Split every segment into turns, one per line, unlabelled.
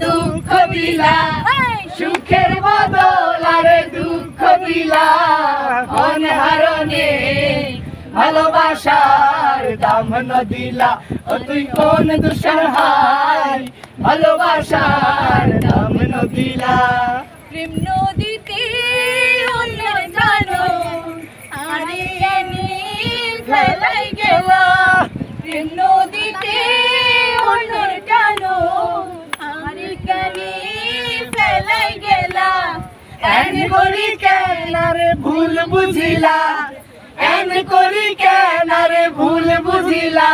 দুঃখ দিলা সুখের বদল আরে দুঃখ দিলা অনহারণে ভালোবাসার দাম ন দিলা ও তুই কোন দূষণ হাই ভালোবাসার দাম ন দিলা
প্রেম নদীতে অন্যের জানো আরে ফেলাই গেলা প্রেম নদীতে অন্যের জানো আরে কানে ফেলাই গেলা
এন করি কেন রে ভুল বুঝিলা এন করি কেন রে ভুল বুঝিলা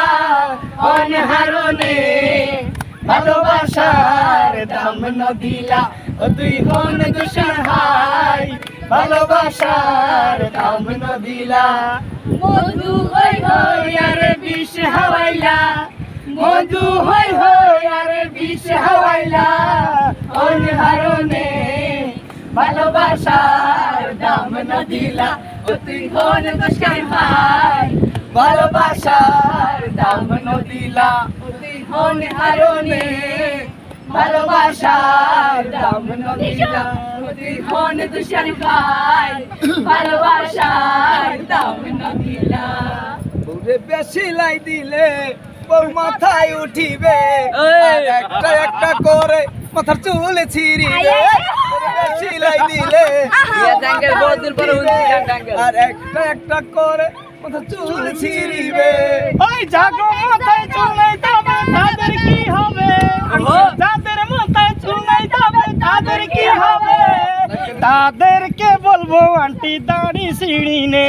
অনহারণে ভালোবাসার দাম ন দিলা ও তুই কোন দূষণ হাই ভালোবাসার দাম ন দিলা
মধু হই হই
আরে বিষ হাওয়াইলা মধু হই হই আরে বিষ হাওয়াইলা অনহারণে ভালোবাসার দাম ন দিলা ও তুই কোন দূষণ হাই ভালোবাসার দাম ন দিলা ও তুই অনহারণে ভালোবাসার দাম ন দিলা ও তুই কোন দূষণ হাই ভালোবাসার দাম ন দিলা
ওরে বেশি লাই দিলে বউ মাথায় উঠিবে আর একটা একটা করে মাথার চুল ছিঁড়িবে ওরে বেশি লাই দিলে আর একটা একটা করে মাথার চুল ছিঁড়িবে
ওই জাগো মাথায় চুল নাই তবে তাদের কি হবে যাদের মাথায় চুল নাই তবে তাদের কি হবে তাদেরকে বলবো আন্টি দাড়ি সিঁড়ি নে